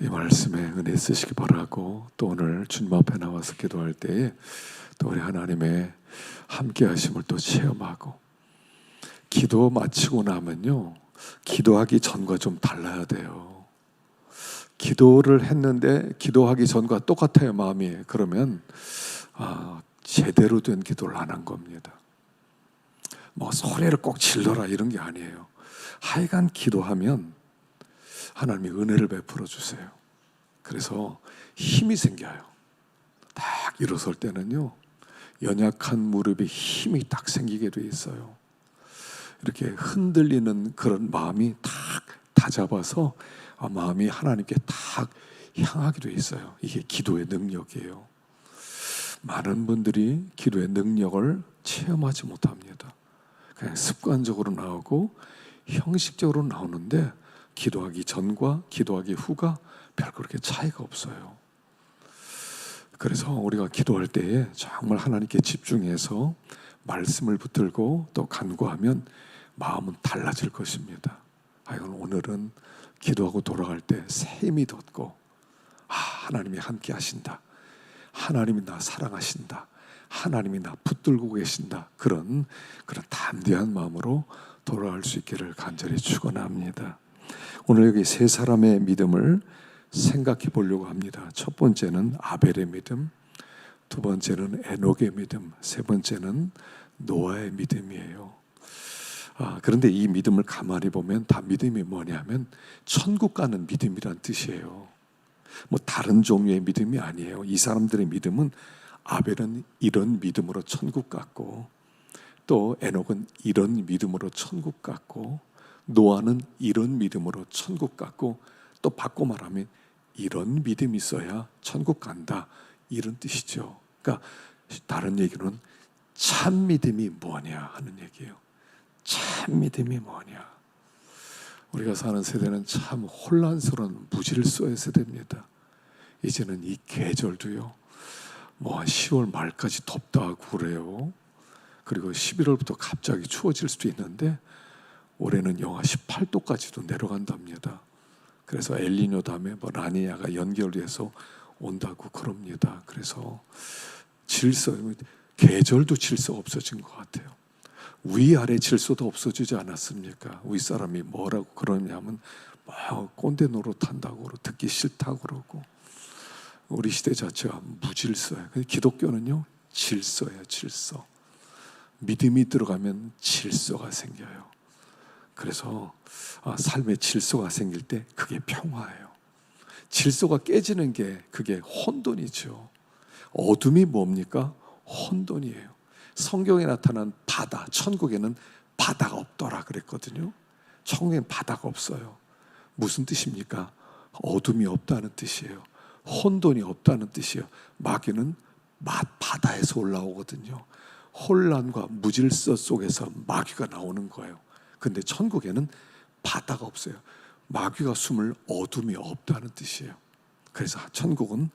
이 말씀에 은혜 쓰시기 바라고, 또 오늘 주님 앞에 나와서 기도할 때에 또 우리 하나님의 함께 하심을 또 체험하고, 기도 마치고 나면요, 기도하기 전과 좀 달라야 돼요. 기도를 했는데 기도하기 전과 똑같아요, 마음이. 그러면 제대로 된 기도를 안 한 겁니다. 뭐 소리를 꼭 질러라 이런 게 아니에요. 하여간 기도하면 하나님이 은혜를 베풀어 주세요. 그래서 힘이 생겨요. 딱 일어설 때는요, 연약한 무릎에 힘이 딱 생기게 돼 있어요. 이렇게 흔들리는 그런 마음이 딱 다잡아서 마음이 하나님께 딱 향하게 돼 있어요. 이게 기도의 능력이에요. 많은 분들이 기도의 능력을 체험하지 못합니다. 그냥 습관적으로 나오고 형식적으로 나오는데, 기도하기 전과 기도하기 후가 별 그렇게 차이가 없어요. 그래서 우리가 기도할 때에 정말 하나님께 집중해서 말씀을 붙들고 또 간구하면 마음은 달라질 것입니다. 하여간 오늘은 기도하고 돌아갈 때 새 힘이 돋고, 하나님이 함께 하신다, 하나님이 나 사랑하신다, 하나님이 나 붙들고 계신다, 그런 담대한 마음으로 돌아갈 수 있기를 간절히 축원합니다. 오늘 여기 세 사람의 믿음을 생각해 보려고 합니다. 첫 번째는 아벨의 믿음, 두 번째는 에녹의 믿음, 세 번째는 노아의 믿음이에요. 그런데 이 믿음을 가만히 보면 다 믿음이 뭐냐면 천국 가는 믿음이란 뜻이에요. 뭐 다른 종류의 믿음이 아니에요. 이 사람들의 믿음은, 아벨은 이런 믿음으로 천국 갔고, 또 에녹은 이런 믿음으로 천국 갔고, 노아는 이런 믿음으로 천국 갔고, 또 바꿔 말하면 이런 믿음이 있어야 천국 간다, 이런 뜻이죠. 그러니까 다른 얘기는 참 믿음이 뭐냐 하는 얘기예요. 참 믿음이 뭐냐. 우리가 사는 세대는 참 혼란스러운 무질서의 세대입니다. 이제는 이 계절도요, 뭐 10월 말까지 덥다 하고 그래요. 그리고 11월부터 갑자기 추워질 수도 있는데, 올해는 영하 18도까지도 내려간답니다. 그래서 엘니뇨 다음에 뭐 라니냐가 연결돼서 온다고 그럽니다. 그래서 계절도 질서가 없어진 것 같아요. 위아래 질서도 없어지지 않았습니까? 윗사람이 뭐라고 그러냐면 막 꼰대 노릇한다고 그러고 듣기 싫다고 그러고, 우리 시대 자체가 무질서예요. 기독교는요, 질서예요. 질서. 믿음이 들어가면 질서가 생겨요. 그래서 삶의 질서가 생길 때 그게 평화예요. 질서가 깨지는 게 그게 혼돈이죠. 어둠이 뭡니까? 혼돈이에요. 성경에 나타난 바다, 천국에는 바다가 없더라 그랬거든요. 천국엔 바다가 없어요. 무슨 뜻입니까? 어둠이 없다는 뜻이에요. 혼돈이 없다는 뜻이에요. 마귀는 바다에서 올라오거든요. 혼란과 무질서 속에서 마귀가 나오는 거예요. 근데 천국에는 바다가 없어요. 마귀가 숨을 어둠이 없다는 뜻이에요. 그래서 천국은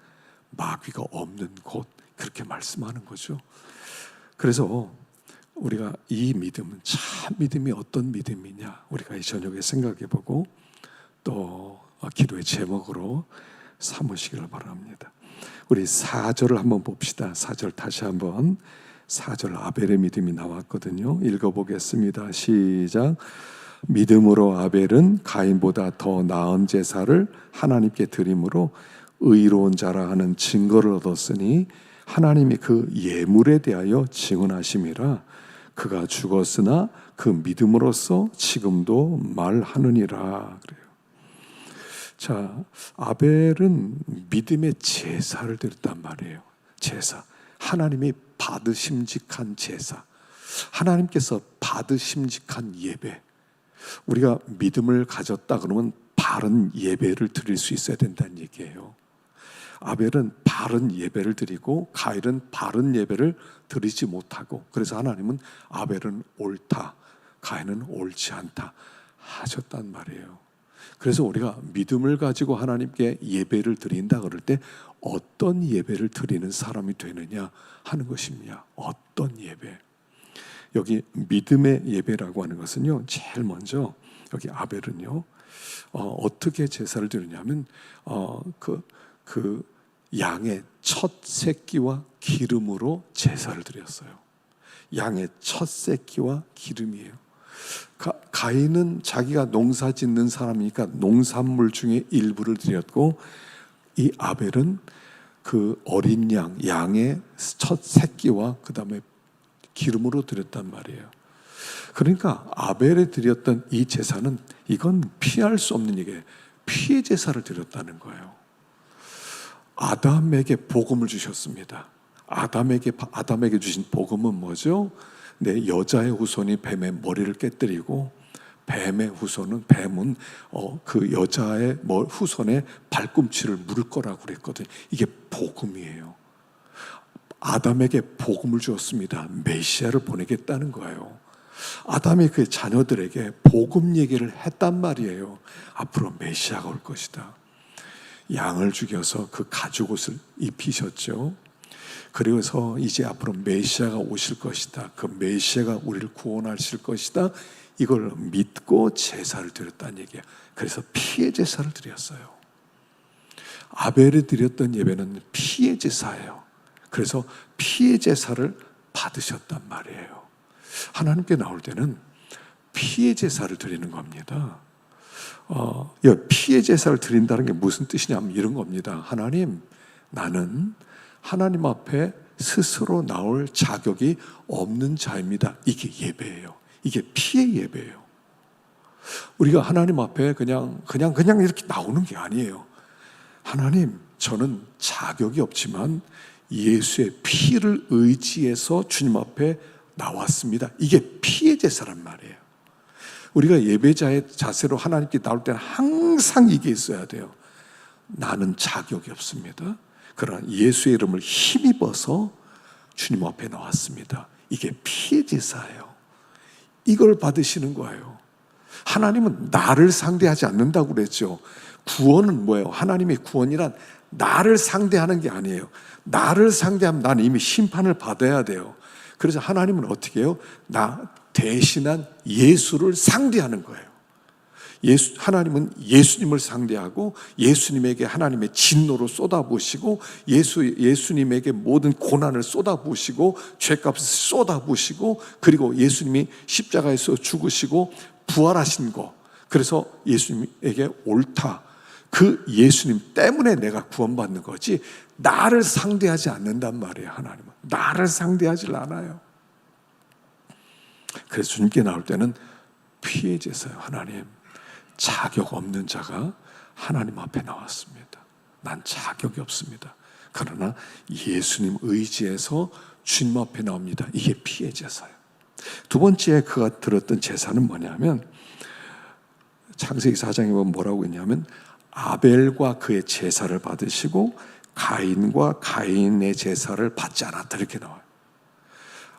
마귀가 없는 곳, 그렇게 말씀하는 거죠. 그래서 우리가 이 믿음은 참 믿음이 어떤 믿음이냐, 우리가 이 저녁에 생각해보고 또 기도의 제목으로 삼으시기를 바랍니다. 우리 4절을 한번 봅시다. 4절 다시 한번. 4절 아벨의 믿음이 나왔거든요. 읽어보겠습니다. 시작. 믿음으로 아벨은 가인보다 더 나은 제사를 하나님께 드림으로 의로운 자라 하는 증거를 얻었으니 하나님이 그 예물에 대하여 증언하심이라. 그가 죽었으나 그 믿음으로써 지금도 말하느니라. 그래요. 자, 아벨은 믿음의 제사를 드렸단 말이에요. 제사. 하나님이 받으심직한 제사, 하나님께서 받으심직한 예배. 우리가 믿음을 가졌다 그러면 바른 예배를 드릴 수 있어야 된다는 얘기예요. 아벨은 바른 예배를 드리고 가인은 바른 예배를 드리지 못하고, 그래서 하나님은 아벨은 옳다, 가인은 옳지 않다 하셨단 말이에요. 그래서 우리가 믿음을 가지고 하나님께 예배를 드린다 그럴 때 어떤 예배를 드리는 사람이 되느냐 하는 것입니다. 어떤 예배. 여기 믿음의 예배라고 하는 것은요, 제일 먼저 여기 아벨은요, 어떻게 제사를 드리냐면 그 양의 첫 새끼와 기름으로 제사를 드렸어요. 양의 첫 새끼와 기름이에요. 가인은 자기가 농사 짓는 사람이니까 농산물 중에 일부를 드렸고, 이 아벨은 그 어린 양의 첫 새끼와 그 다음에 기름으로 드렸단 말이에요. 그러니까 아벨에 드렸던 이 제사는, 이건 피할 수 없는 얘기예요. 피의 제사를 드렸다는 거예요. 아담에게 복음을 주셨습니다. 아담에게 주신 복음은 뭐죠? 내 여자의 후손이 뱀의 머리를 깨뜨리고, 뱀은 그 여자의 후손의 발꿈치를 물을 거라고 그랬거든요. 이게 복음이에요. 아담에게 복음을 주었습니다. 메시아를 보내겠다는 거예요. 아담이 그 자녀들에게 복음 얘기를 했단 말이에요. 앞으로 메시아가 올 것이다. 양을 죽여서 그 가죽옷을 입히셨죠. 그래서 이제 앞으로 메시아가 오실 것이다. 그 메시아가 우리를 구원하실 것이다. 이걸 믿고 제사를 드렸다는 얘기예요. 그래서 피의 제사를 드렸어요. 아벨이 드렸던 예배는 피의 제사예요. 그래서 피의 제사를 받으셨단 말이에요. 하나님께 나올 때는 피의 제사를 드리는 겁니다. 피의 제사를 드린다는 게 무슨 뜻이냐면 이런 겁니다. 하나님, 나는 하나님 앞에 스스로 나올 자격이 없는 자입니다. 이게 예배예요. 이게 피의 예배예요. 우리가 하나님 앞에 그냥 이렇게 나오는 게 아니에요. 하나님, 저는 자격이 없지만 예수의 피를 의지해서 주님 앞에 나왔습니다. 이게 피의 제사란 말이에요. 우리가 예배자의 자세로 하나님께 나올 때는 항상 이게 있어야 돼요. 나는 자격이 없습니다. 그러나 예수의 이름을 힘입어서 주님 앞에 나왔습니다. 이게 피의 제사예요. 이걸 받으시는 거예요. 하나님은 나를 상대하지 않는다고 그랬죠. 구원은 뭐예요? 하나님의 구원이란 나를 상대하는 게 아니에요. 나를 상대하면 나는 이미 심판을 받아야 돼요. 그래서 하나님은 어떻게 해요? 나 대신한 예수를 상대하는 거예요. 하나님은 예수님을 상대하고 예수님에게 하나님의 진노로 쏟아부으시고 예수님에게 모든 고난을 쏟아부으시고 죄값을 쏟아부으시고, 그리고 예수님이 십자가에서 죽으시고 부활하신 거, 그래서 예수님에게 옳다, 그 예수님 때문에 내가 구원받는 거지 나를 상대하지 않는단 말이에요. 하나님은 나를 상대하지 않아요. 그래서 주님께 나올 때는 피의 제사예요. 하나님, 자격 없는 자가 하나님 앞에 나왔습니다. 난 자격이 없습니다. 그러나 예수님 의지해서 주님 앞에 나옵니다. 이게 피의 제사예요. 두 번째 그가 들었던 제사는 뭐냐면, 창세기 4장에 보면 뭐라고 했냐면, 아벨과 그의 제사를 받으시고 가인과 가인의 제사를 받지 않았다, 이렇게 나와요.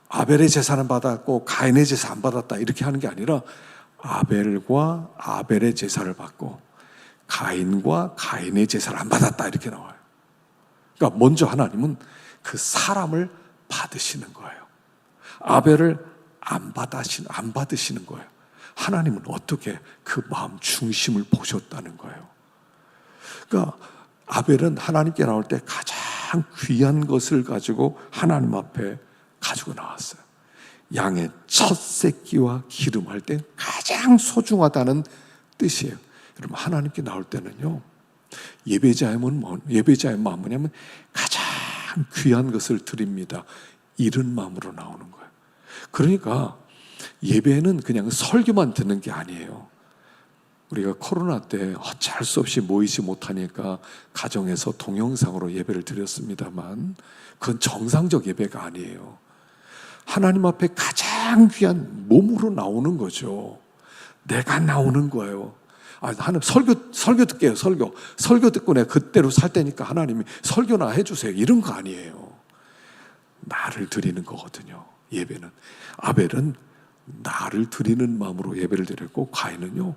아벨의 제사는 받았고 가인의 제사 안 받았다, 이렇게 하는 게 아니라 아벨과 아벨의 제사를 받고 가인과 가인의 제사를 안 받았다, 이렇게 나와요. 그러니까 먼저 하나님은 그 사람을 받으시는 거예요. 아벨을 안 받으시는 거예요. 하나님은 어떻게 그 마음 중심을 보셨다는 거예요. 그러니까 아벨은 하나님께 나올 때 가장 귀한 것을 가지고 하나님 앞에 가지고 나왔어요. 양의 첫 새끼와 기름 할 때 가장 소중하다는 뜻이에요. 여러분, 하나님께 나올 때는요, 예배자의 마음은 뭐냐면 가장 귀한 것을 드립니다, 이런 마음으로 나오는 거예요. 그러니까 예배는 그냥 설교만 듣는 게 아니에요. 우리가 코로나 때 어쩔 수 없이 모이지 못하니까 가정에서 동영상으로 예배를 드렸습니다만, 그건 정상적 예배가 아니에요. 하나님 앞에 가장 귀한 몸으로 나오는 거죠. 내가 나오는 거예요. 하나님, 설교 듣게요. 설교 듣고 내가 그때로 살 테니까 하나님이 설교나 해주세요, 이런 거 아니에요. 나를 드리는 거거든요, 예배는. 아벨은 나를 드리는 마음으로 예배를 드렸고, 가인은요,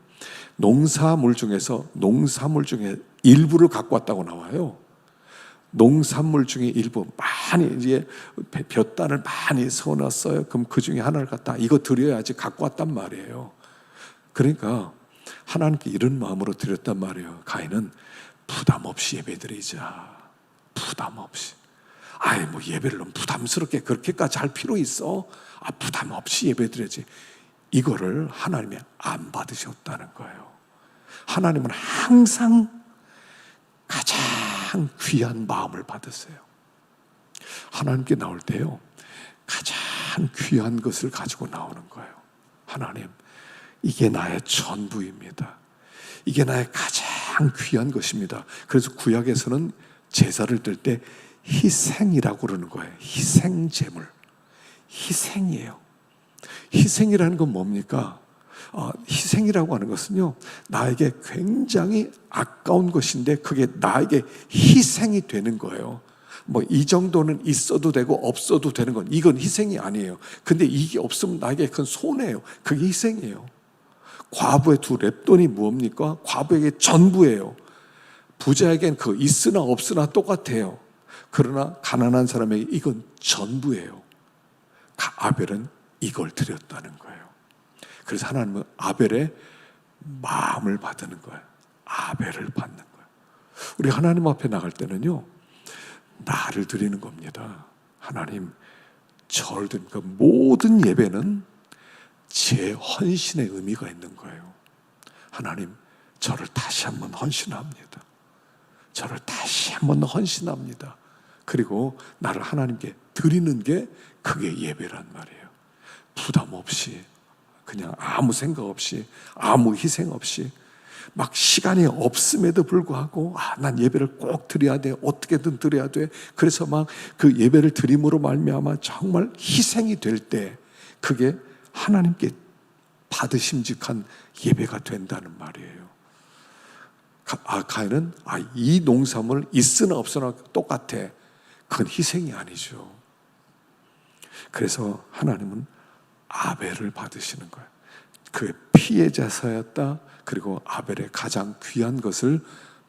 농사물 중에 일부를 갖고 왔다고 나와요. 농산물 중에 일부 많이 이제 볕단을 많이 서놨어요. 그럼 그 중에 하나를 갖다 이거 드려야지 갖고 왔단 말이에요. 그러니까 하나님께 이런 마음으로 드렸단 말이에요. 가인은 부담 없이 예배드리자. 부담 없이. 아이 뭐 예배를 너무 부담스럽게 그렇게까지 할 필요 있어? 부담 없이 예배드려야지. 이거를 하나님이 안 받으셨다는 거예요. 하나님은 항상 가장 귀한 마음을 받으세요. 하나님께 나올 때요, 가장 귀한 것을 가지고 나오는 거예요. 하나님, 이게 나의 전부입니다. 이게 나의 가장 귀한 것입니다. 그래서 구약에서는 제사를 드릴 때 희생이라고 그러는 거예요. 희생제물. 희생이에요. 희생이라는 건 뭡니까? 희생이라고 하는 것은요, 나에게 굉장히 아까운 것인데 그게 나에게 희생이 되는 거예요. 뭐 이 정도는 있어도 되고 없어도 되는 건, 이건 희생이 아니에요. 근데 이게 없으면 나에게 그건 손해예요. 그게 희생이에요. 과부의 두 렙돈이 뭡니까? 과부에게 전부예요. 부자에겐 그 있으나 없으나 똑같아요. 그러나 가난한 사람에게 이건 전부예요. 아벨은 이걸 드렸다는 거예요. 그래서 하나님은 아벨의 마음을 받는 거예요. 아벨을 받는 거예요. 우리 하나님 앞에 나갈 때는요, 나를 드리는 겁니다. 하나님, 저를 드리는 그 모든 예배는 제 헌신의 의미가 있는 거예요. 하나님, 저를 다시 한번 헌신합니다. 저를 다시 한번 헌신합니다. 그리고 나를 하나님께 드리는 게 그게 예배란 말이에요. 부담 없이, 그냥 아무 생각 없이, 아무 희생 없이, 막 시간이 없음에도 불구하고 난 예배를 꼭 드려야 돼, 어떻게든 드려야 돼. 그래서 막 그 예배를 드림으로 말미암아 정말 희생이 될 때 그게 하나님께 받으심직한 예배가 된다는 말이에요. 가인은 이 농산물 있으나 없으나 똑같아. 그건 희생이 아니죠. 그래서 하나님은 아벨을 받으시는 거예요. 그의 피해자사였다. 그리고 아벨의 가장 귀한 것을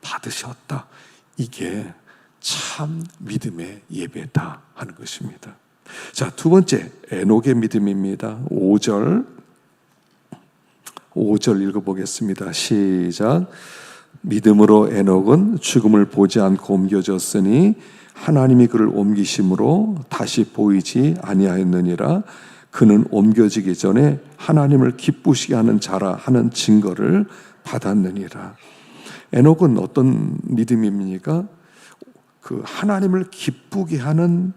받으셨다. 이게 참 믿음의 예배다 하는 것입니다. 자, 두 번째, 에녹의 믿음입니다. 5절 읽어보겠습니다. 시작. 믿음으로 에녹은 죽음을 보지 않고 옮겨졌으니 하나님이 그를 옮기심으로 다시 보이지 아니하였느니라. 그는 옮겨지기 전에 하나님을 기쁘시게 하는 자라 하는 증거를 받았느니라. 에녹은 어떤 믿음입니까? 그 하나님을 기쁘게 하는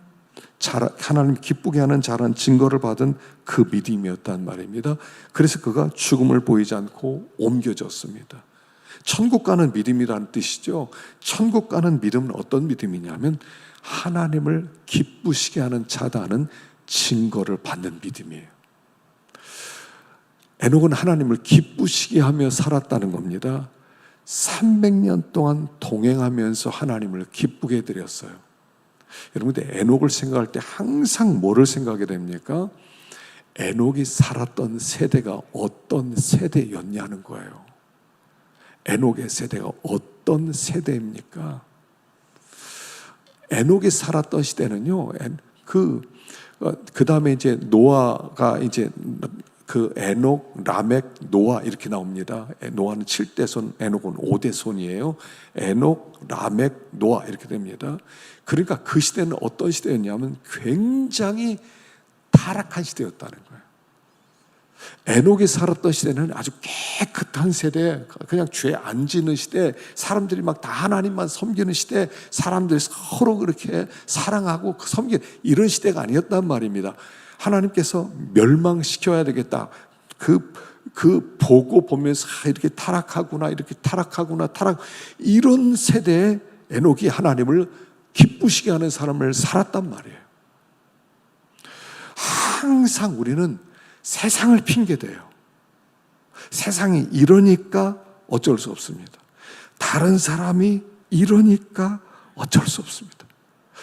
자라, 하나님 기쁘게 하는 자라는 증거를 받은 그 믿음이었단 말입니다. 그래서 그가 죽음을 보이지 않고 옮겨졌습니다. 천국 가는 믿음이라는 뜻이죠. 천국 가는 믿음은 어떤 믿음이냐면 하나님을 기쁘시게 하는 자다는 증거를 받는 믿음이에요. 에녹은 하나님을 기쁘시게 하며 살았다는 겁니다. 300년 동안 동행하면서 하나님을 기쁘게 해드렸어요. 여러분들 에녹을 생각할 때 항상 뭐를 생각하게 됩니까? 에녹이 살았던 세대가 어떤 세대였냐는 거예요. 에녹의 세대가 어떤 세대입니까? 에녹이 살았던 시대는요, 그 다음에 이제 노아가 이제 그 에녹, 라멕, 노아 이렇게 나옵니다. 노아는 7대손, 에녹은 5대손이에요. 에녹, 라멕, 노아 이렇게 됩니다. 그러니까 그 시대는 어떤 시대였냐면 굉장히 타락한 시대였다는 거예요. 에녹이 살았던 시대는 아주 깨끗한 세대, 그냥 죄 안 지는 시대, 사람들이 막 다 하나님만 섬기는 시대, 사람들이 서로 그렇게 사랑하고 섬기는 이런 시대가 아니었단 말입니다. 하나님께서 멸망시켜야 되겠다. 그 보고 보면서 이렇게 타락하구나, 이렇게 타락하구나, 이런 세대에 에녹이 하나님을 기쁘시게 하는 사람을 살았단 말이에요. 항상 우리는 세상을 핑계대요. 세상이 이러니까 어쩔 수 없습니다. 다른 사람이 이러니까 어쩔 수 없습니다.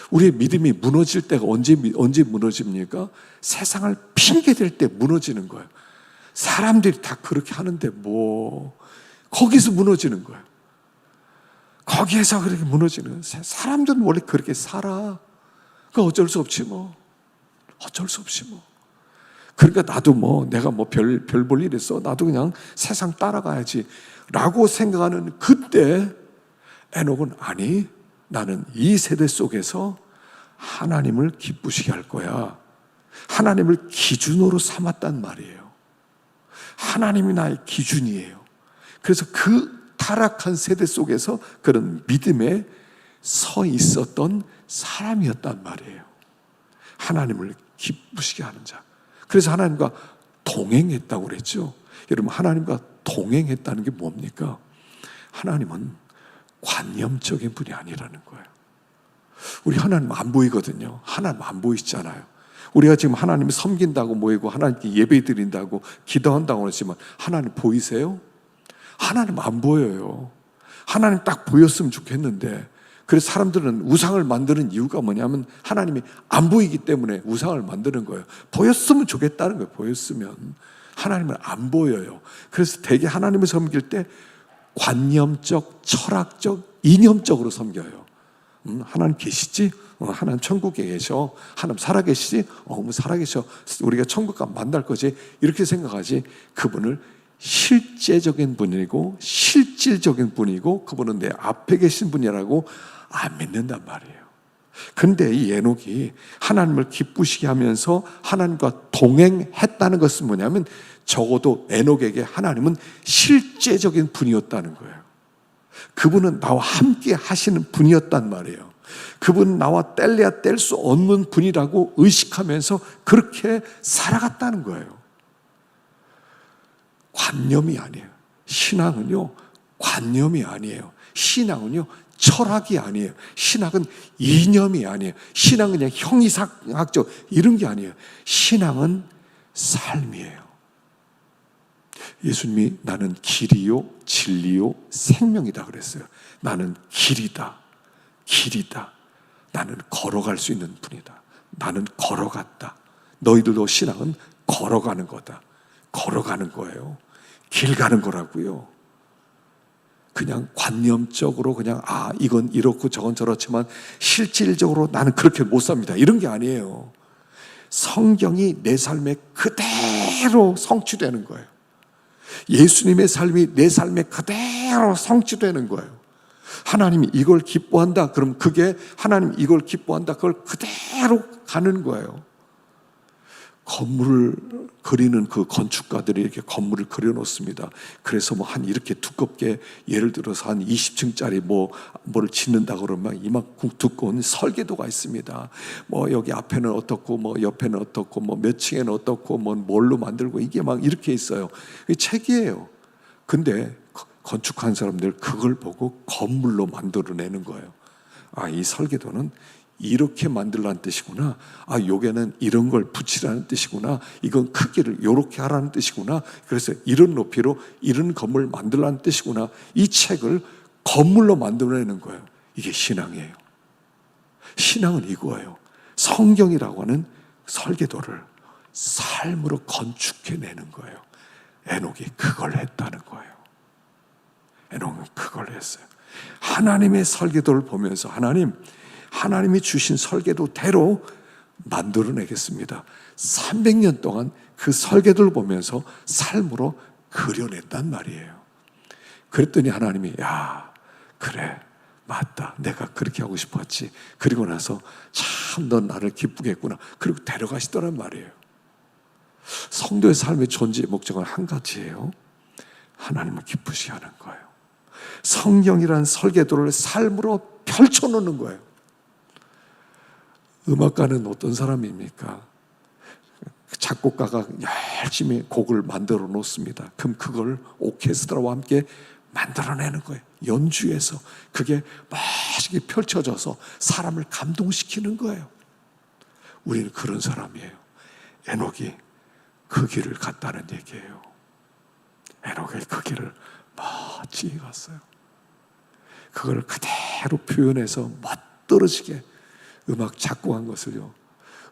우리의 믿음이 무너질 때가 언제 무너집니까? 세상을 핑계댈 때 무너지는 거예요. 사람들이 다 그렇게 하는데 거기서 무너지는 거예요. 거기에서 그렇게 무너지는 거예요. 사람들은 원래 그렇게 살아. 그 어쩔 수 없지 뭐. 어쩔 수 없지 뭐. 그러니까 나도 뭐 내가 뭐 별 볼 일 있어, 나도 그냥 세상 따라가야지 라고 생각하는 그때 에녹은 아니, 나는 이 세대 속에서 하나님을 기쁘시게 할 거야. 하나님을 기준으로 삼았단 말이에요. 하나님이 나의 기준이에요. 그래서 그 타락한 세대 속에서 그런 믿음에 서 있었던 사람이었단 말이에요. 하나님을 기쁘시게 하는 자. 그래서 하나님과 동행했다고 그랬죠. 여러분, 하나님과 동행했다는 게 뭡니까? 하나님은 관념적인 분이 아니라는 거예요. 우리 하나님 안 보이거든요. 하나님 안 보이시잖아요. 우리가 지금 하나님을 섬긴다고 모이고 하나님께 예배 드린다고 기도한다고 그러지만 하나님 보이세요? 하나님 안 보여요. 하나님 딱 보였으면 좋겠는데, 그래서 사람들은 우상을 만드는 이유가 뭐냐면 하나님이 안 보이기 때문에 우상을 만드는 거예요. 보였으면 좋겠다는 거예요. 보였으면. 하나님은 안 보여요. 그래서 대개 하나님을 섬길 때 관념적, 철학적, 이념적으로 섬겨요. 하나님 계시지? 하나님 천국에 계셔. 하나님 살아계시지? 살아계셔. 우리가 천국 가면 만날 거지? 이렇게 생각하지. 그분을 실제적인 분이고 실질적인 분이고 그분은 내 앞에 계신 분이라고 안 믿는단 말이에요. 근데 이 에녹이 하나님을 기쁘시게 하면서 하나님과 동행했다는 것은 뭐냐면 적어도 에녹에게 하나님은 실제적인 분이었다는 거예요. 그분은 나와 함께 하시는 분이었단 말이에요. 그분은 나와 뗄래야 뗄 수 없는 분이라고 의식하면서 그렇게 살아갔다는 거예요. 관념이 아니에요. 신앙은요, 관념이 아니에요. 신앙은요, 철학이 아니에요. 신학은 이념이 아니에요. 신앙은 그냥 형이상학적 이런 게 아니에요. 신앙은 삶이에요. 예수님이 나는 길이요, 진리요, 생명이다 그랬어요. 나는 길이다. 길이다. 나는 걸어갈 수 있는 분이다. 나는 걸어갔다. 너희들도 신앙은 걸어가는 거다. 걸어가는 거예요. 길 가는 거라고요. 그냥 관념적으로 그냥 이건 이렇고 저건 저렇지만 실질적으로 나는 그렇게 못 삽니다. 이런 게 아니에요. 성경이 내 삶에 그대로 성취되는 거예요. 예수님의 삶이 내 삶에 그대로 성취되는 거예요. 하나님이 이걸 기뻐한다. 그럼 그게 하나님 이걸 기뻐한다. 그걸 그대로 가는 거예요. 건물을 그리는 그 건축가들이 이렇게 건물을 그려놓습니다. 그래서 뭐 한 이렇게 두껍게 예를 들어서 한 20층짜리 뭐를 짓는다 그러면 이만큼 두꺼운 설계도가 있습니다. 뭐 여기 앞에는 어떻고 뭐 옆에는 어떻고 뭐 몇 층에는 어떻고 뭐 뭘로 만들고 이게 막 이렇게 있어요. 이게 책이에요. 근데 건축한 사람들 그걸 보고 건물로 만들어내는 거예요. 이 설계도는 이렇게 만들라는 뜻이구나. 요게는 이런 걸 붙이라는 뜻이구나. 이건 크기를 이렇게 하라는 뜻이구나. 그래서 이런 높이로 이런 건물을 만들라는 뜻이구나. 이 책을 건물로 만들어내는 거예요. 이게 신앙이에요. 신앙은 이거예요. 성경이라고 하는 설계도를 삶으로 건축해내는 거예요. 에녹이 그걸 했다는 거예요. 에녹은 그걸 했어요. 하나님의 설계도를 보면서 하나님이 주신 설계도대로 만들어내겠습니다. 300년 동안 그 설계도를 보면서 삶으로 그려냈단 말이에요. 그랬더니 하나님이 그래 맞다, 내가 그렇게 하고 싶었지. 그리고 나서 참 넌 나를 기쁘게 했구나. 그리고 데려가시더란 말이에요. 성도의 삶의 존재의 목적은 한 가지예요. 하나님을 기쁘시게 하는 거예요. 성경이라는 설계도를 삶으로 펼쳐놓는 거예요. 음악가는 어떤 사람입니까? 작곡가가 열심히 곡을 만들어 놓습니다. 그럼 그걸 오케스트라와 함께 만들어내는 거예요. 연주해서 그게 멋지게 펼쳐져서 사람을 감동시키는 거예요. 우리는 그런 사람이에요. 에녹이 그 길을 갔다는 얘기예요. 에녹이 그 길을 멋지게 갔어요. 그걸 그대로 표현해서 멋들어지게 음악 작곡한 것을요.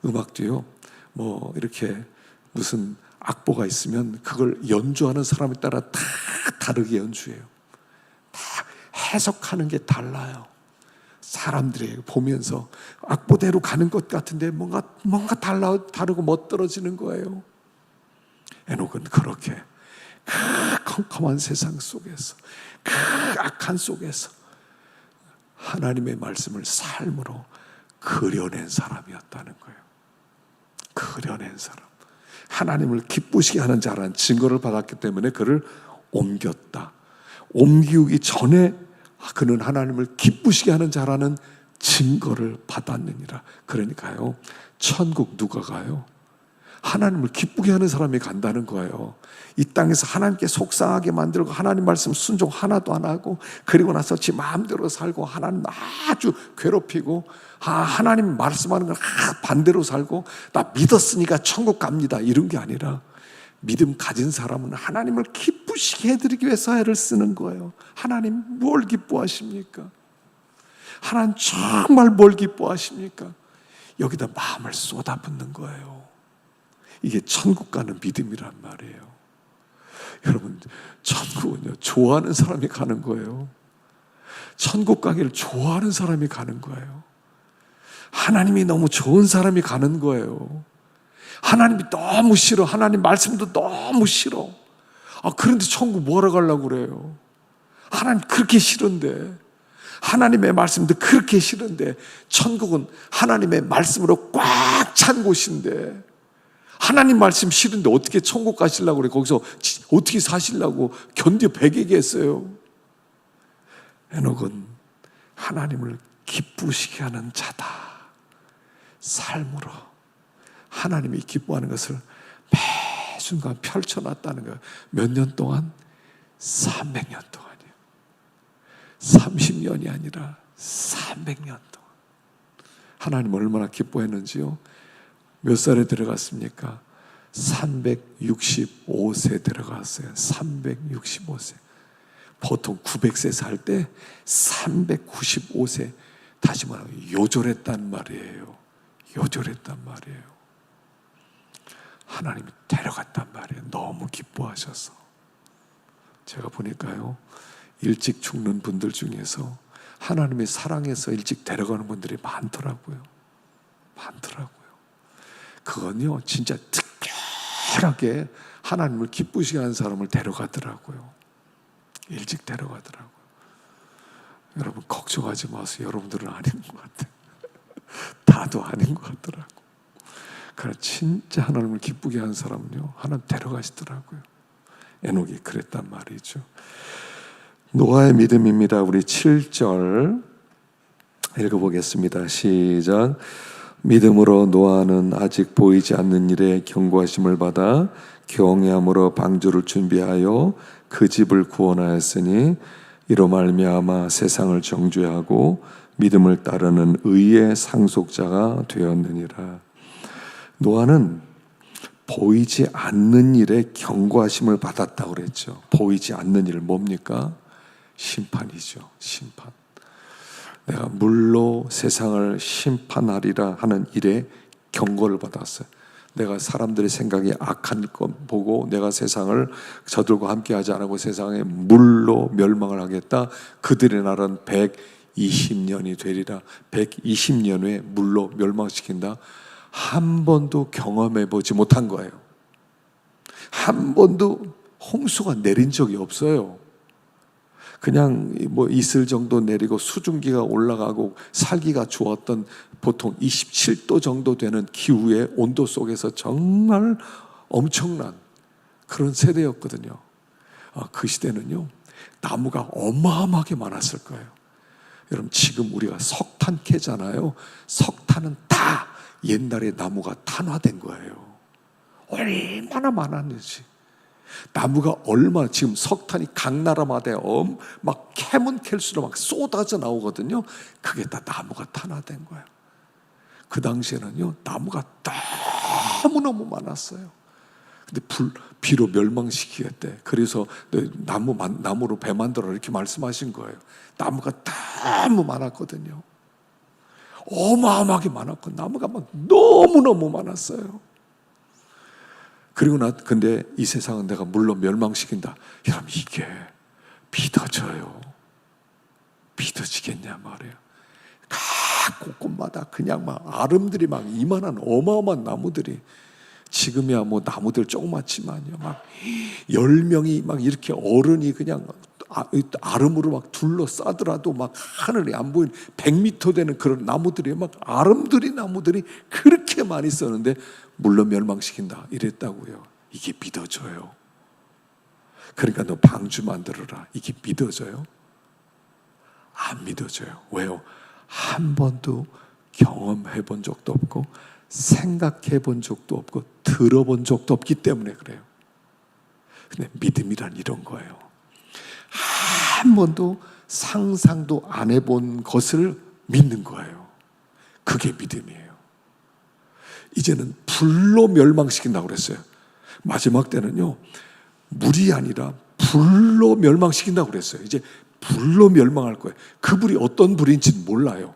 음악도요, 뭐 이렇게 무슨 악보가 있으면 그걸 연주하는 사람에 따라 다 다르게 연주해요. 다 해석하는 게 달라요. 사람들이 보면서 악보대로 가는 것 같은데 뭔가 다르고 멋들어지는 거예요. 에녹은 그렇게 그 컴컴한 세상 속에서, 그 악한 속에서 하나님의 말씀을 삶으로 그려낸 사람이었다는 거예요. 그려낸 사람. 하나님을 기쁘시게 하는 자라는 증거를 받았기 때문에 그를 옮겼다. 옮기기 전에 그는 하나님을 기쁘시게 하는 자라는 증거를 받았느니라. 그러니까요, 천국 누가 가요? 하나님을 기쁘게 하는 사람이 간다는 거예요. 이 땅에서 하나님께 속상하게 만들고 하나님 말씀 순종 하나도 안 하고, 그리고 나서 지 마음대로 살고 하나님 아주 괴롭히고, 하나님 말씀하는 걸 반대로 살고, 나 믿었으니까 천국 갑니다, 이런 게 아니라, 믿음 가진 사람은 하나님을 기쁘시게 해드리기 위해서 애를 쓰는 거예요. 하나님 뭘 기뻐하십니까? 하나님 정말 뭘 기뻐하십니까? 여기다 마음을 쏟아붓는 거예요. 이게 천국 가는 믿음이란 말이에요. 여러분, 천국은요, 좋아하는 사람이 가는 거예요. 천국 가기를 좋아하는 사람이 가는 거예요. 하나님이 너무 좋은 사람이 가는 거예요. 하나님이 너무 싫어. 하나님 말씀도 너무 싫어. 그런데 천국 뭐하러 가려고 그래요? 하나님 그렇게 싫은데, 하나님의 말씀도 그렇게 싫은데, 천국은 하나님의 말씀으로 꽉 찬 곳인데, 하나님 말씀 싫은데 어떻게 천국 가시려고 그래? 거기서 어떻게 사시려고 견뎌 배기겠어요? 에녹은 하나님을 기쁘시게 하는 자다. 삶으로 하나님이 기뻐하는 것을 매 순간 펼쳐놨다는 거예요. 몇 년 동안? 300년 동안이에요. 30년이 아니라 300년 동안. 하나님 얼마나 기뻐했는지요. 몇 살에 들어갔습니까? 365세 들어갔어요. 365세. 보통 900세 살 때 395세, 다시 말하면 요절했단 말이에요. 요절했단 말이에요. 하나님이 데려갔단 말이에요. 너무 기뻐하셔서. 제가 보니까요, 일찍 죽는 분들 중에서 하나님의 사랑해서 일찍 데려가는 분들이 많더라고요. 많더라고요. 그건요, 진짜 특별하게 하나님을 기쁘시게 하는 사람을 데려가더라고요. 일찍 데려가더라고요. 여러분, 걱정하지 마세요. 여러분들은 아닌 것 같아요. 다도 아닌 것 같더라고요. 그러나 진짜 하나님을 기쁘게 하는 사람은요, 하나님 데려가시더라고요. 에녹이 그랬단 말이죠. 노아의 믿음입니다. 우리 7절 읽어보겠습니다. 시작. 믿음으로 노아는 아직 보이지 않는 일에 경고하심을 받아 경외함으로 방주를 준비하여 그 집을 구원하였으니 이로 말미암아 세상을 정죄하고 믿음을 따르는 의의 상속자가 되었느니라. 노아는 보이지 않는 일에 경고하심을 받았다고 그랬죠. 보이지 않는 일 뭡니까? 심판이죠. 심판. 내가 물로 세상을 심판하리라 하는 일에 경고를 받았어요. 내가 사람들의 생각이 악한 것 보고 내가 세상을 저들과 함께 하지 않고 세상에 물로 멸망을 하겠다. 그들의 날은 120년이 되리라. 120년 후에 물로 멸망시킨다. 한 번도 경험해 보지 못한 거예요. 한 번도 홍수가 내린 적이 없어요. 그냥 뭐 이슬 정도 내리고 수증기가 올라가고 살기가 좋았던 보통 27도 정도 되는 기후의 온도 속에서 정말 엄청난 그런 세대였거든요. 그 시대는요, 나무가 어마어마하게 많았을 거예요. 여러분, 지금 우리가 석탄 캐잖아요. 석탄은 다 옛날에 나무가 탄화된 거예요. 얼마나 많았는지. 나무가 얼마나, 지금 석탄이 각 나라마다 막 캐면 캘수록 막 쏟아져 나오거든요. 그게 다 나무가 탄화된 거예요. 그 당시에는요, 나무가 너무너무 많았어요. 근데 비로 멸망시키겠대. 그래서 나무로 배 만들어 이렇게 말씀하신 거예요. 나무가 너무 많았거든요. 어마어마하게 많았고 나무가 막 너무너무 많았어요. 그리고 근데 이 세상은 내가 물로 멸망시킨다. 여러분, 이게 믿어져요? 믿어지겠냐 말이에요. 각 곳곳마다 그냥 막 아름들이 막 이만한 어마어마한 나무들이 지금이야 뭐 나무들 조그맣지만요, 막 10명이 막 이렇게 어른이 그냥 아름으로 막 둘러싸더라도 막 하늘이 안 보이는 100m 되는 그런 나무들이 막 아름드리 나무들이 그렇게 많이 썼는데 물론 멸망시킨다 이랬다고요. 이게 믿어져요? 그러니까 너 방주 만들어라, 이게 믿어져요? 안 믿어져요. 왜요? 한 번도 경험해 본 적도 없고 생각해 본 적도 없고 들어본 적도 없기 때문에 그래요. 근데 믿음이란 이런 거예요. 한 번도 상상도 안 해본 것을 믿는 거예요. 그게 믿음이에요. 이제는 불로 멸망시킨다고 그랬어요. 마지막 때는요, 물이 아니라 불로 멸망시킨다고 그랬어요. 이제 불로 멸망할 거예요. 그 불이 어떤 불인지는 몰라요.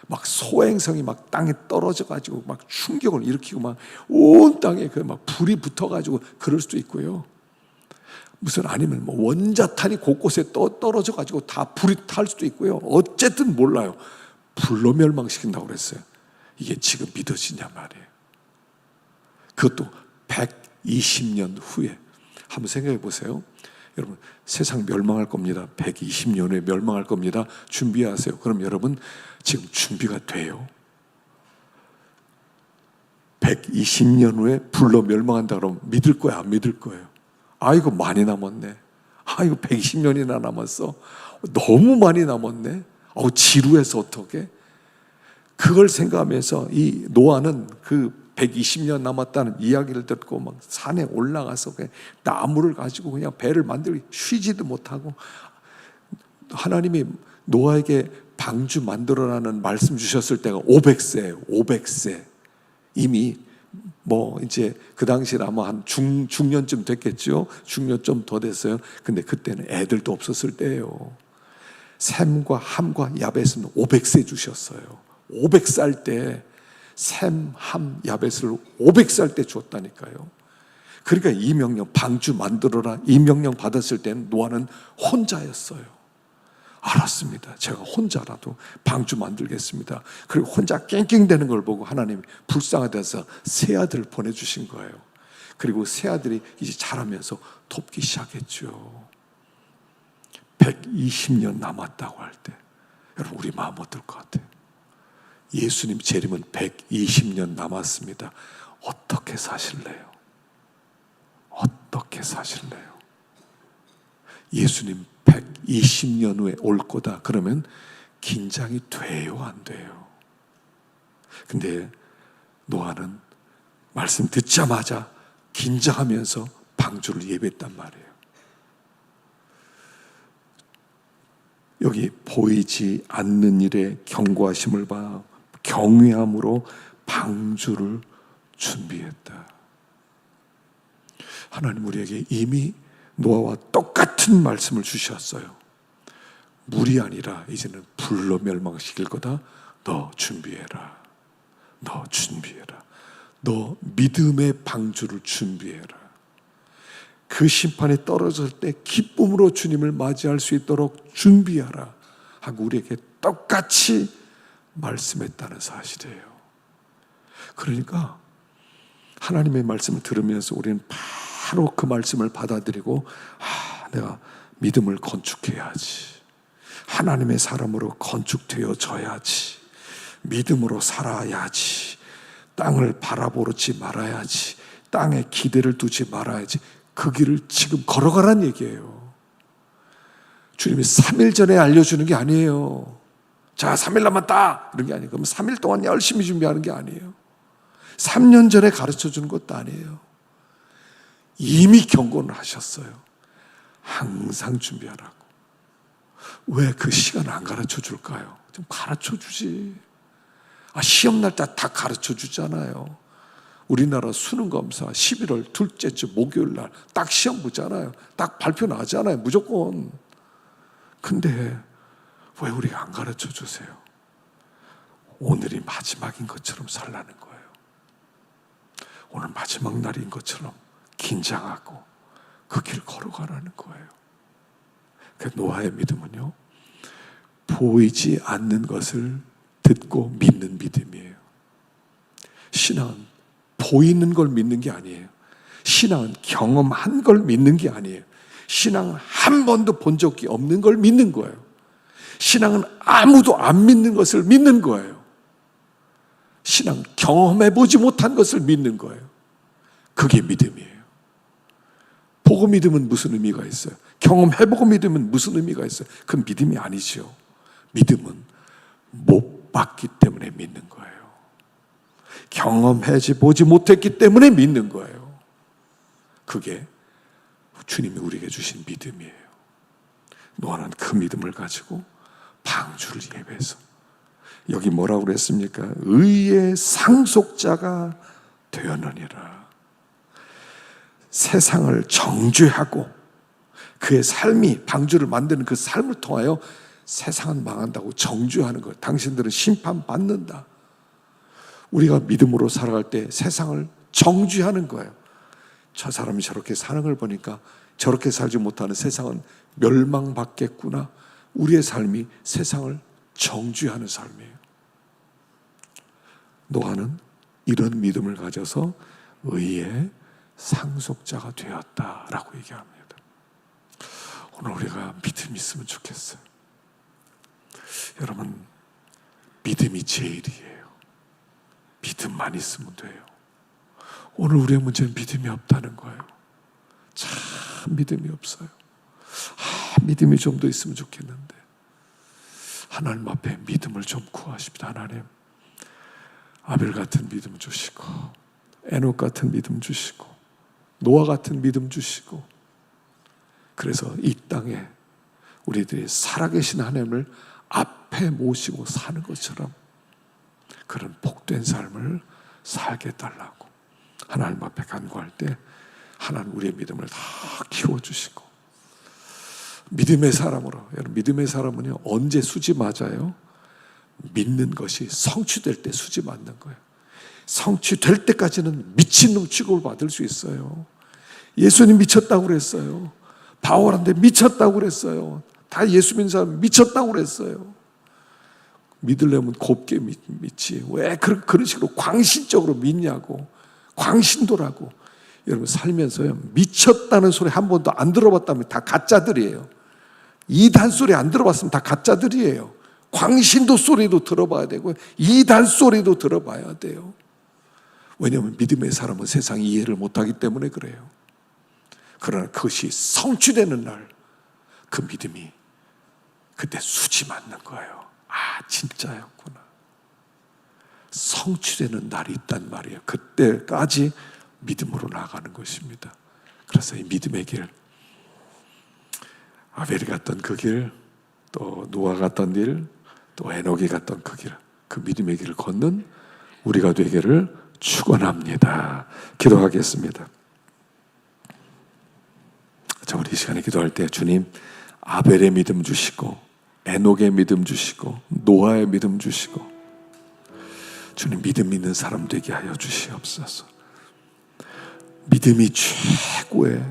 막 소행성이 막 땅에 떨어져 가지고 막 충격을 일으키고 막 온 땅에 그 막 불이 붙어 가지고 그럴 수도 있고요. 무슨 아니면 뭐 원자탄이 곳곳에 떨어져 가지고 다 불이 탈 수도 있고요. 어쨌든 몰라요. 불로 멸망시킨다고 그랬어요. 이게 지금 믿어지냐 말이에요. 그것도 120년 후에. 한번 생각해 보세요. 여러분, 세상 멸망할 겁니다. 120년 후에 멸망할 겁니다. 준비하세요. 그럼 여러분 지금 준비가 돼요? 120년 후에 불로 멸망한다 그러면 믿을 거야, 안 믿을 거예요? 아이고 많이 남았네. 아이고 120년이나 남았어. 너무 많이 남았네. 지루해서 어떡해? 그걸 생각하면서 이 노아는 그 120년 남았다는 이야기를 듣고 막 산에 올라가서 그냥 나무를 가지고 그냥 배를 만들고 쉬지도 못하고, 하나님이 노아에게 방주 만들어라는 말씀 주셨을 때가 500세. 이미 뭐 이제 그 당시에 아마 한 중년쯤 됐겠죠. 중년 좀 더 됐어요. 근데 그때는 애들도 없었을 때예요. 셈과 함과 야벳은 500세 주셨어요. 500살 때 셈, 함, 야벳을 500살 때 줬다니까요. 그러니까 이 명령, 방주 만들어라, 이 명령 받았을 때는 노아는 혼자였어요. 알았습니다. 제가 혼자라도 방주 만들겠습니다. 그리고 혼자 낑낑대는 걸 보고 하나님이 불쌍하다서 세 아들을 보내주신 거예요. 그리고 세 아들이 이제 자라면서 돕기 시작했죠. 120년 남았다고 할 때 여러분 우리 마음 어떨 것 같아요? 예수님 재림은 120년 남았습니다. 어떻게 사실래요? 어떻게 사실래요? 예수님 120년 후에 올 거다 그러면 긴장이 돼요, 안 돼요? 근데 노아는 말씀 듣자마자 긴장하면서 방주를 예배했단 말이에요. 여기 보이지 않는 일에 경고하심을 봐 경외함으로 방주를 준비했다. 하나님 우리에게 이미 노아와 똑같은 말씀을 주셨어요. 물이 아니라 이제는 불로 멸망시킬 거다. 너 준비해라. 너 준비해라. 너 믿음의 방주를 준비해라. 그 심판이 떨어질 때 기쁨으로 주님을 맞이할 수 있도록 준비하라 하고 우리에게 똑같이 말씀했다는 사실이에요. 그러니까 하나님의 말씀을 들으면서 우리는 바로 그 말씀을 받아들이고 내가 믿음을 건축해야지. 하나님의 사람으로 건축되어져야지. 믿음으로 살아야지. 땅을 바라보지 말아야지. 땅에 기대를 두지 말아야지. 그 길을 지금 걸어가란 얘기예요. 주님이 3일 전에 알려주는 게 아니에요. 자, 3일 남았다 이런 게 아니에요. 그럼 3일 동안 열심히 준비하는 게 아니에요. 3년 전에 가르쳐 주는 것도 아니에요. 이미 경고를 하셨어요. 항상 준비하라고. 왜 그 시간 안 가르쳐 줄까요? 좀 가르쳐 주지. 시험 날 때 다 가르쳐 주잖아요. 우리나라 수능검사 11월 둘째 주 목요일 날 딱 시험 보잖아요. 딱 발표 나잖아요. 무조건. 근데 왜 우리가 안 가르쳐 주세요? 오늘이 마지막인 것처럼 살라는 거예요. 오늘 마지막 날인 것처럼 긴장하고 그 길 걸어가라는 거예요. 그 노아의 믿음은요, 보이지 않는 것을 듣고 믿는 믿음이에요. 신앙은 보이는 걸 믿는 게 아니에요. 신앙은 경험한 걸 믿는 게 아니에요. 신앙은 한 번도 본 적이 없는 걸 믿는 거예요. 신앙은 아무도 안 믿는 것을 믿는 거예요. 신앙은 경험해보지 못한 것을 믿는 거예요. 그게 믿음이에요. 보고 믿으면 무슨 의미가 있어요? 경험해보고 믿으면 무슨 의미가 있어요? 그건 믿음이 아니죠. 믿음은 못 봤기 때문에 믿는 거예요. 경험해보지 못했기 때문에 믿는 거예요. 그게 주님이 우리에게 주신 믿음이에요. 노아는 그 믿음을 가지고 방주를 예배해서, 여기 뭐라고 그랬습니까? 의의 상속자가 되었느니라. 세상을 정죄하고 그의 삶이, 방주를 만드는 그 삶을 통하여 세상은 망한다고 정죄하는 거예요. 당신들은 심판받는다. 우리가 믿음으로 살아갈 때 세상을 정죄하는 거예요. 저 사람이 저렇게 사는 걸 보니까 저렇게 살지 못하는 세상은 멸망받겠구나. 우리의 삶이 세상을 정죄하는 삶이에요. 노아는 이런 믿음을 가져서 의의 상속자가 되었다라고 얘기합니다. 오늘 우리가 믿음이 있으면 좋겠어요. 여러분, 믿음이 제일이에요. 믿음만 있으면 돼요. 오늘 우리의 문제는 믿음이 없다는 거예요. 참 믿음이 없어요. 믿음이 좀 더 있으면 좋겠는데, 하나님 앞에 믿음을 좀 구하십시다. 하나님, 아벨 같은 믿음 주시고, 에녹 같은 믿음 주시고, 노아 같은 믿음 주시고, 그래서 이 땅에 우리들이 살아계신 하나님을 앞에 모시고 사는 것처럼 그런 복된 삶을 살게 해달라고 하나님 앞에 간구할 때 하나님 우리의 믿음을 다 키워주시고, 믿음의 사람으로, 여러분, 믿음의 사람은요, 언제 수지 맞아요? 믿는 것이 성취될 때 수지 맞는 거예요. 성취될 때까지는 미친 놈 취급을 받을 수 있어요. 예수님 미쳤다고 그랬어요. 바울한테 미쳤다고 그랬어요. 다 예수 믿는 사람 미쳤다고 그랬어요. 믿으려면 곱게 믿지. 왜 그런 식으로 광신적으로 믿냐고. 광신도라고. 여러분, 살면서요, 미쳤다는 소리 한 번도 안 들어봤다면 다 가짜들이에요. 이단 소리 안 들어봤으면 다 가짜들이에요. 광신도 소리도 들어봐야 되고 이단 소리도 들어봐야 돼요. 왜냐하면 믿음의 사람은 세상이 이해를 못하기 때문에 그래요. 그러나 그것이 성취되는 날, 그 믿음이 그때 수지 맞는 거예요. 아, 진짜였구나. 성취되는 날이 있단 말이에요. 그때까지 믿음으로 나아가는 것입니다. 그래서 이 믿음의 길, 아벨이 갔던 그 길, 또 노아 갔던 길, 또 에녹이 갔던 그 길, 그 믿음의 길을 걷는 우리가 되기를 축원합니다. 기도하겠습니다. 자, 우리 이 시간에 기도할 때 주님, 아벨의 믿음 주시고 에녹의 믿음 주시고 노아의 믿음 주시고, 주님, 믿음 있는 사람 되게 하여 주시옵소서. 믿음이 최고의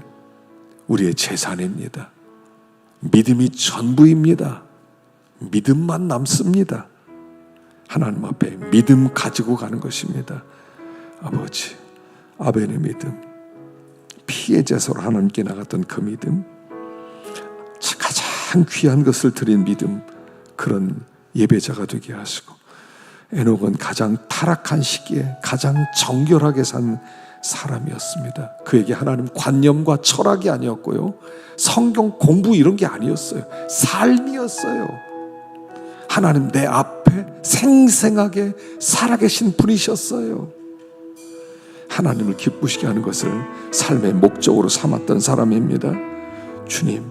우리의 재산입니다. 믿음이 전부입니다. 믿음만 남습니다. 하나님 앞에 믿음 가지고 가는 것입니다. 아버지, 아벨의 믿음, 피의 제사로 하나님께 나갔던 그 믿음, 가장 귀한 것을 드린 믿음, 그런 예배자가 되게 하시고, 에녹은 가장 타락한 시기에 가장 정결하게 산 사람이었습니다. 그에게 하나님 관념과 철학이 아니었고요, 성경 공부 이런 게 아니었어요. 삶이었어요. 하나님 내 앞에 생생하게 살아계신 분이셨어요. 하나님을 기쁘시게 하는 것을 삶의 목적으로 삼았던 사람입니다. 주님,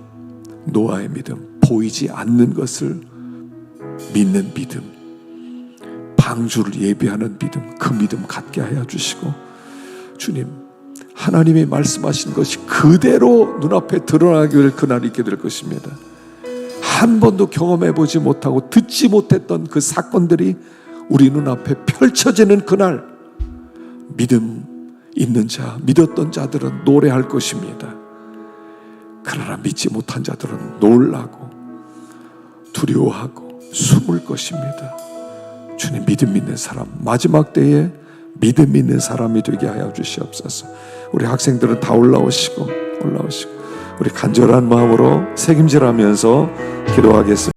노아의 믿음, 보이지 않는 것을 믿는 믿음, 방주를 예비하는 믿음, 그 믿음 갖게 하여 주시고, 주님, 하나님이 말씀하신 것이 그대로 눈앞에 드러나기를 그날이 있게 될 것입니다. 한 번도 경험해보지 못하고 듣지 못했던 그 사건들이 우리 눈앞에 펼쳐지는 그날, 믿음 있는 자, 믿었던 자들은 노래할 것입니다. 그러나 믿지 못한 자들은 놀라고 두려워하고 숨을 것입니다. 주님, 믿음 있는 사람, 마지막 때에 믿음 있는 사람이 되게 하여 주시옵소서. 우리 학생들은 다 올라오시고 우리 간절한 마음으로 책임질하면서 기도하겠습니다.